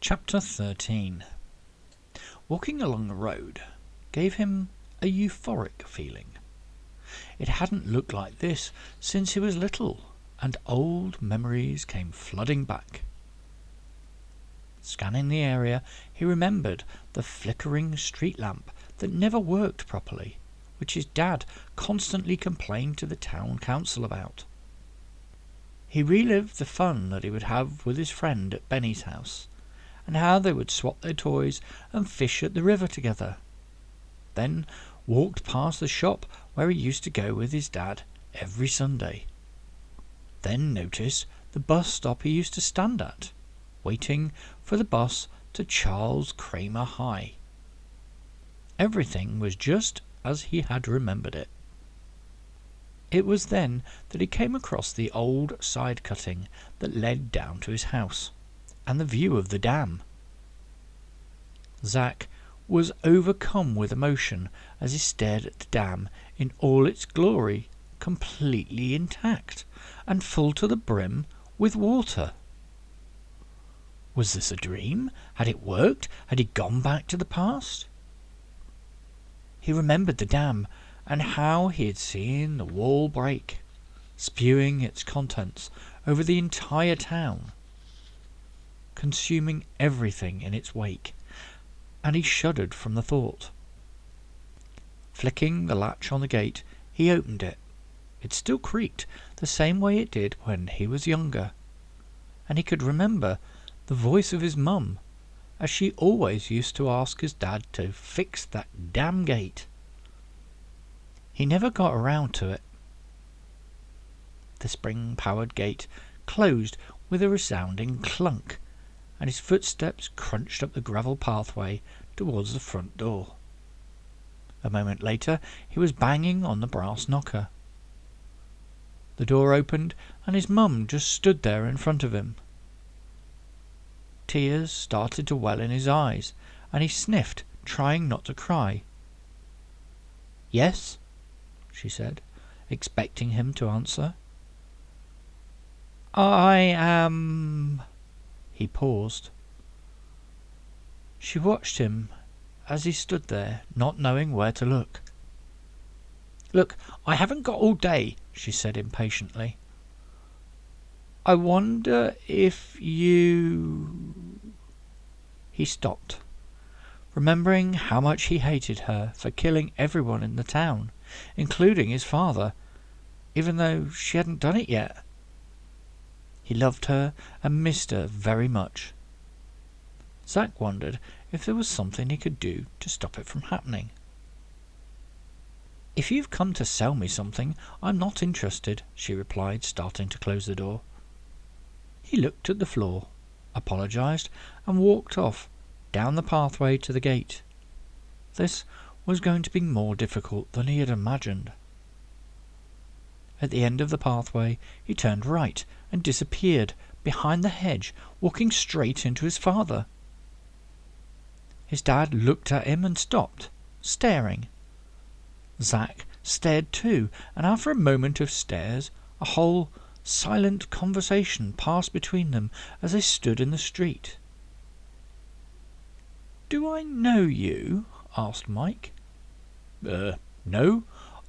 Chapter 13. Walking along the road gave him a euphoric feeling. It hadn't looked like this since he was little, and old memories came flooding back. Scanning the area, he remembered the flickering street lamp that never worked properly, which his dad constantly complained to the town council about. He relived the fun that he would have with his friend at Benny's house, and how they would swap their toys and fish at the river together. Then walked past the shop where he used to go with his dad every Sunday. Then noticed the bus stop he used to stand at, waiting for the bus to Charles Kramer High. Everything was just as he had remembered it. It was then that he came across the old side cutting that led down to his house, and the view of the dam. Zack was overcome with emotion as he stared at the dam in all its glory, completely intact and full to the brim with water. Was this a dream? Had it worked? Had he gone back to the past? He remembered the dam and how he had seen the wall break, spewing its contents over the entire town, consuming everything in its wake, and he shuddered from the thought. Flicking the latch on the gate, he opened it. It still creaked the same way it did when he was younger, and he could remember the voice of his mum, as she always used to ask his dad to fix that damn gate. He never got around to it. The spring-powered gate closed with a resounding clunk, and his footsteps crunched up the gravel pathway towards the front door. A moment later he was banging on the brass knocker. The door opened, and his mum just stood there in front of him. Tears started to well in his eyes, and he sniffed, trying not to cry. "Yes?" she said, expecting him to answer. "I am—" He paused. She watched him as he stood there, not knowing where to look. "Look, I haven't got all day," she said impatiently. "I wonder if you—" He stopped, remembering how much he hated her for killing everyone in the town, including his father, even though she hadn't done it yet. He loved her and missed her very much. Zack wondered if there was something he could do to stop it from happening. "If you've come to sell me something, I'm not interested," she replied, starting to close the door. He looked at the floor, apologized, and walked off down the pathway to the gate. This was going to be more difficult than he had imagined. At the end of the pathway he turned right and disappeared behind the hedge, walking straight into his father. His dad looked at him and stopped, staring. Zack stared too, and after a moment of stares, a whole silent conversation passed between them as they stood in the street. "Do I know you?" asked Mike. No,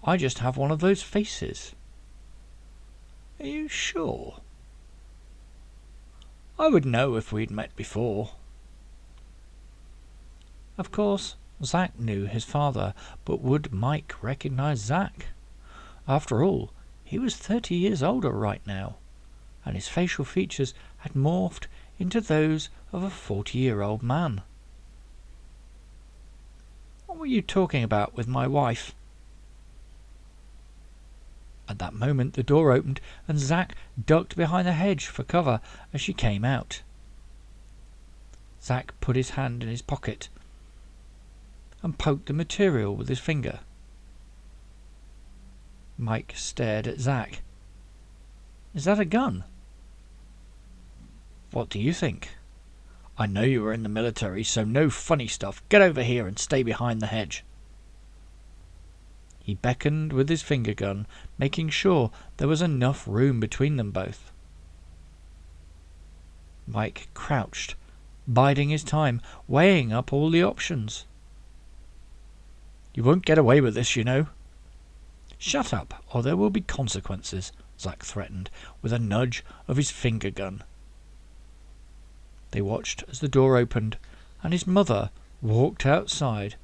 I just have one of those faces." "Are you sure?" "I would know if we'd met before." Of course, Zack knew his father, but would Mike recognize Zack? After all, he was 30 years older right now, and his facial features had morphed into those of a 40-year-old man. "What were you talking about with my wife?" At that moment the door opened, and Zack ducked behind the hedge for cover as she came out. Zack put his hand in his pocket and poked the material with his finger. Mike stared at Zack. "Is that a gun?" "What do you think? I know you were in the military, so no funny stuff. Get over here and stay behind the hedge." He beckoned with his finger gun, making sure there was enough room between them both. Mike crouched biding his time, weighing up all the options. "You won't get away with this, you know." "Shut up, or there will be consequences," Zack threatened, with a nudge of his finger gun. They watched as the door opened, and his mother walked outside,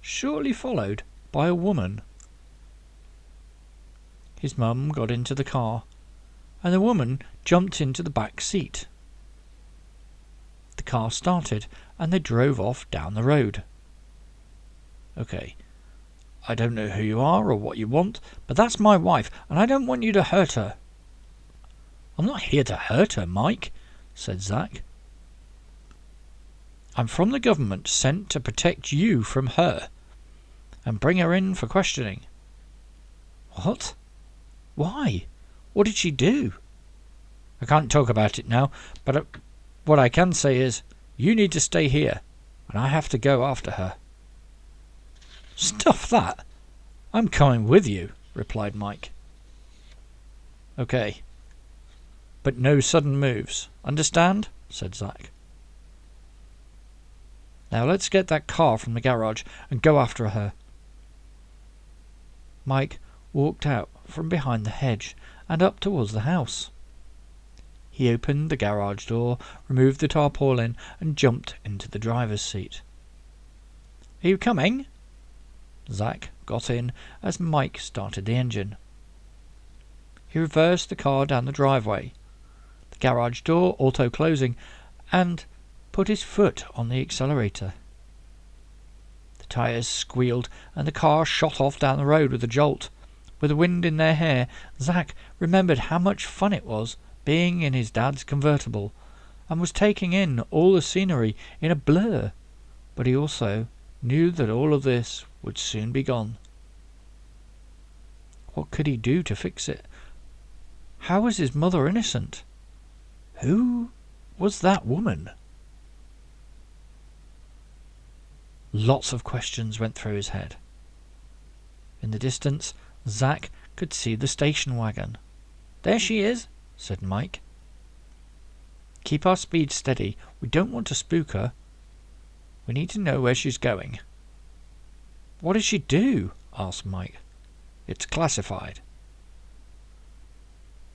shortly followed by a woman. His mum got into the car, and the woman jumped into the back seat. The car started, and they drove off down the road. "Okay, I don't know who you are or what you want, but that's my wife, and I don't want you to hurt her." "I'm not here to hurt her, Mike," said Zack. "I'm from the government, sent to protect you from her and bring her in for questioning." "What? Why? What did she do?" "I can't talk about it now, but what I can say is you need to stay here, and I have to go after her." "Stuff that! I'm coming with you," replied Mike. "Okay, but no sudden moves. Understand?" said Zack. "Now let's get that car from the garage and go after her." Mike walked out from behind the hedge and up towards the house. He opened the garage door, removed the tarpaulin, and jumped into the driver's seat. "Are you coming?" Zack got in as Mike started the engine. He reversed the car down the driveway, the garage door auto-closing, and put his foot on the accelerator. The tyres squealed, and the car shot off down the road with a jolt. With the wind in their hair, Zack remembered how much fun it was being in his dad's convertible, and was taking in all the scenery in a blur, but he also knew that all of this would soon be gone. What could he do to fix it? How was his mother innocent? Who was that woman? Lots of questions went through his head. In the distance, Zack could see the station wagon. "There she is," said Mike. "Keep our speed steady. We don't want to spook her. We need to know where she's going." "What did she do?" asked Mike. "It's classified."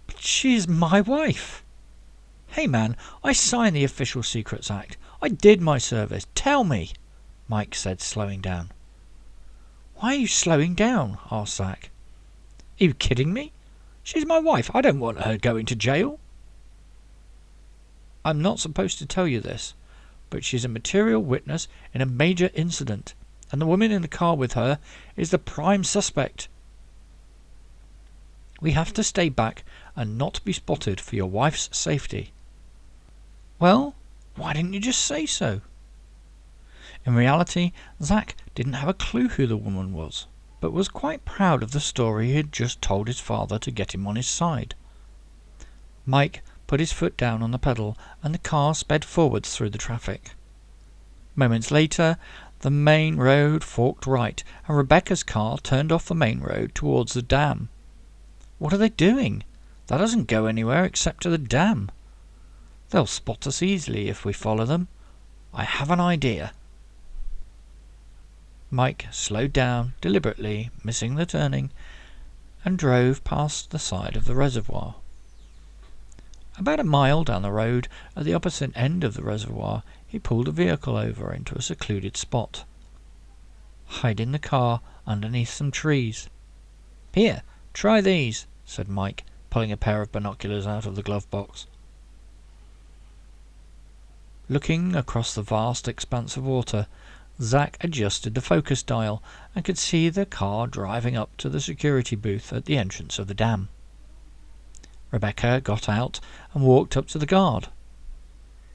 "But she's my wife." "Hey man, I signed the Official Secrets Act. I did my service. Tell me," Mike said, slowing down. "Why are you slowing down?" asked Zack. "Are you kidding me? She's my wife. I don't want her going to jail." "I'm not supposed to tell you this, but she's a material witness in a major incident, and the woman in the car with her is the prime suspect. We have to stay back and not be spotted for your wife's safety." "Well, why didn't you just say so?" In reality, Zack didn't have a clue who the woman was, but was quite proud of the story he had just told his father to get him on his side. Mike put his foot down on the pedal, and the car sped forwards through the traffic. Moments later, the main road forked right, and Rebecca's car turned off the main road towards the dam. "What are they doing? That doesn't go anywhere except to the dam. They'll spot us easily if we follow them. I have an idea." Mike slowed down deliberately, missing the turning, and drove past the side of the reservoir. About a mile down the road, at the opposite end of the reservoir, he pulled a vehicle over into a secluded spot, hiding the car underneath some trees. "Here, try these," said Mike, pulling a pair of binoculars out of the glove box. Looking across the vast expanse of water, Zack adjusted the focus dial and could see the car driving up to the security booth at the entrance of the dam. Rebecca got out and walked up to the guard.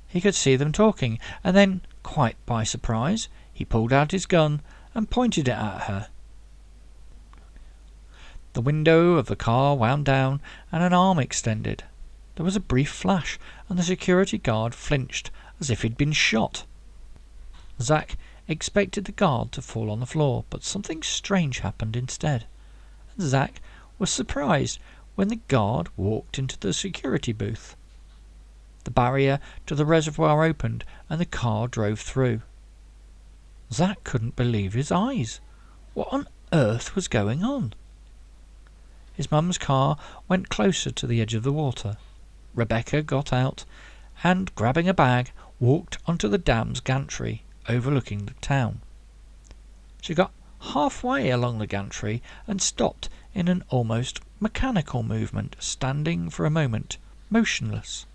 He could see them talking, and then, quite by surprise, he pulled out his gun and pointed it at her. The window of the car wound down and an arm extended. There was a brief flash, and the security guard flinched as if he'd been shot. Zack expected the guard to fall on the floor, but something strange happened instead, and Zack was surprised when the guard walked into the security booth. The barrier to the reservoir opened and the car drove through. Zack couldn't believe his eyes. What on earth was going on? His mum's car went closer to the edge of the water. Rebecca got out and, grabbing a bag, walked onto the dam's gantry overlooking the town. She got halfway along the gantry and stopped in an almost mechanical movement, standing for a moment, motionless.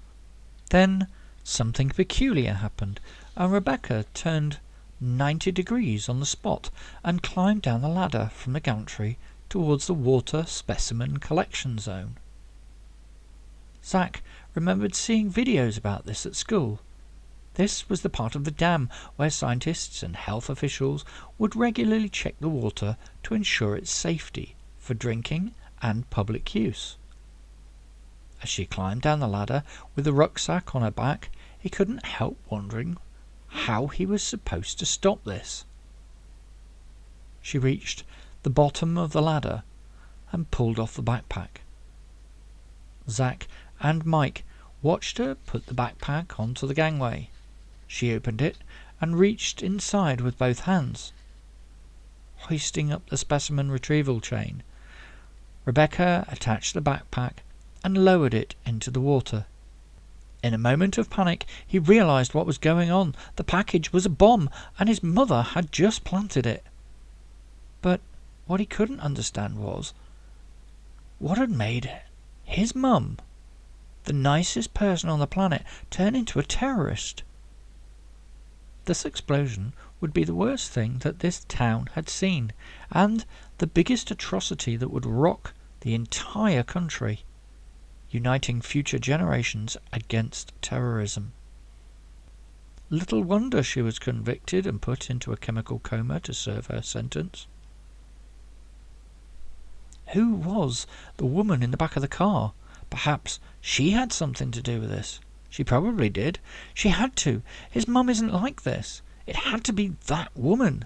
Then something peculiar happened, and Rebecca turned 90 degrees on the spot and climbed down the ladder from the gantry towards the water specimen collection zone. Zack remembered seeing videos about this at school. This was the part of the dam where scientists and health officials would regularly check the water to ensure its safety for drinking and public use. As she climbed down the ladder with the rucksack on her back, he couldn't help wondering how he was supposed to stop this. She reached the bottom of the ladder and pulled off the backpack. Zack and Mike watched her put the backpack onto the gangway. She opened it and reached inside with both hands. Hoisting up the specimen retrieval chain, Rebecca attached the backpack and lowered it into the water. In a moment of panic, he realized what was going on. The package was a bomb, and his mother had just planted it. But what he couldn't understand was what had made his mum, the nicest person on the planet, turn into a terrorist. This explosion would be the worst thing that this town had seen, and the biggest atrocity that would rock the entire country, uniting future generations against terrorism. Little wonder she was convicted and put into a chemical coma to serve her sentence. Who was the woman in the back of the car? Perhaps she had something to do with this. She probably did. She had to. His mum isn't like this. It had to be that woman.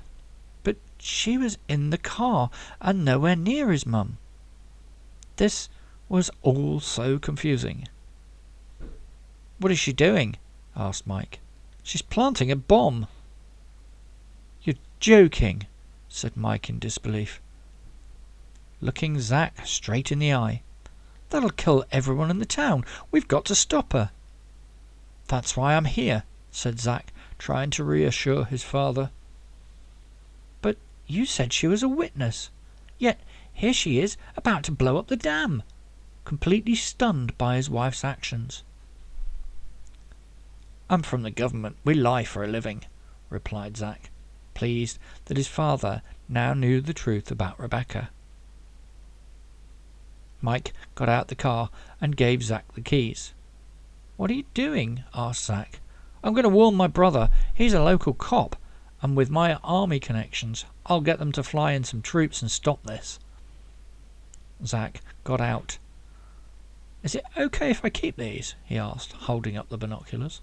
But she was in the car and nowhere near his mum. This was all so confusing. "What is she doing?" asked Mike. "She's planting a bomb." "You're joking," said Mike in disbelief, looking Zack straight in the eye. "That'll kill everyone in the town. We've got to stop her." "That's why I'm here," said Zack, trying to reassure his father. "But you said she was a witness. Yet here she is, about to blow up the dam," completely stunned by his wife's actions. "I'm from the government. We lie for a living," replied Zack, pleased that his father now knew the truth about Rebecca. Mike got out the car and gave Zack the keys. "What are you doing?" asked Zack. "I'm going to warn my brother. He's a local cop, and with my army connections, I'll get them to fly in some troops and stop this." Zack got out. "Is it okay if I keep these?" he asked, holding up the binoculars.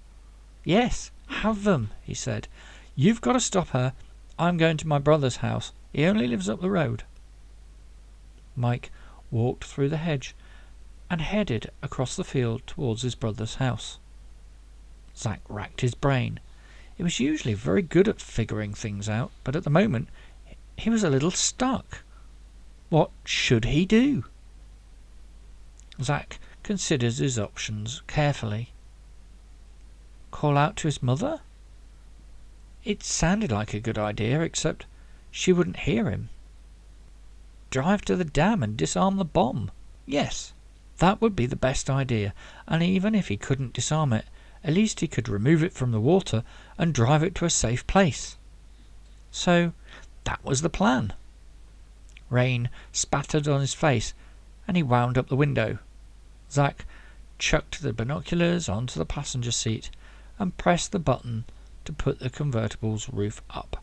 "Yes, have them," he said. "You've got to stop her. I'm going to my brother's house. He only lives up the road." Mike walked through the hedge and headed across the field towards his brother's house. Zack racked his brain. He was usually very good at figuring things out, but at the moment he was a little stuck. What should he do? Zack considered his options carefully. Call out to his mother? It sounded like a good idea, except she wouldn't hear him. Drive to the dam and disarm the bomb. Yes, that would be the best idea, and even if he couldn't disarm it, at least he could remove it from the water and drive it to a safe place. So that was the plan. Rain spattered on his face, and he wound up the window. Zack chucked the binoculars onto the passenger seat and pressed the button to put the convertible's roof up.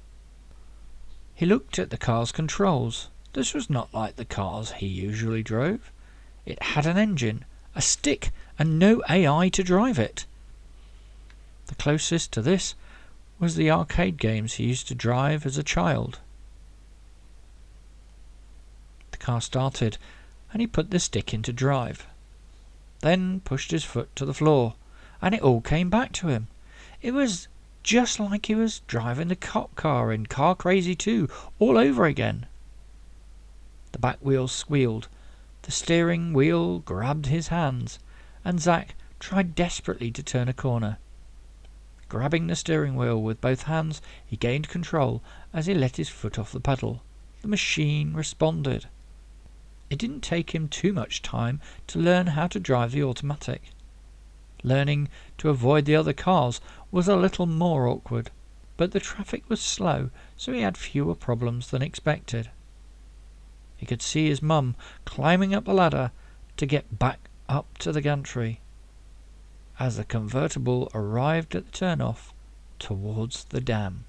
He looked at the car's controls. This was not like the cars he usually drove. It had an engine, a stick, and no AI to drive it. The closest to this was the arcade games he used to drive as a child. The car started, and he put the stick into drive, then pushed his foot to the floor and it all came back to him. It was just like he was driving the cop car in Car Crazy 2 all over again. The back wheels squealed, the steering wheel grabbed his hands, and Zack tried desperately to turn a corner. Grabbing the steering wheel with both hands, he gained control as he let his foot off the pedal. The machine responded. It didn't take him too much time to learn how to drive the automatic. Learning to avoid the other cars was a little more awkward, but the traffic was slow, so he had fewer problems than expected. He could see his mum climbing up the ladder to get back up to the gantry as the convertible arrived at the turnoff towards the dam.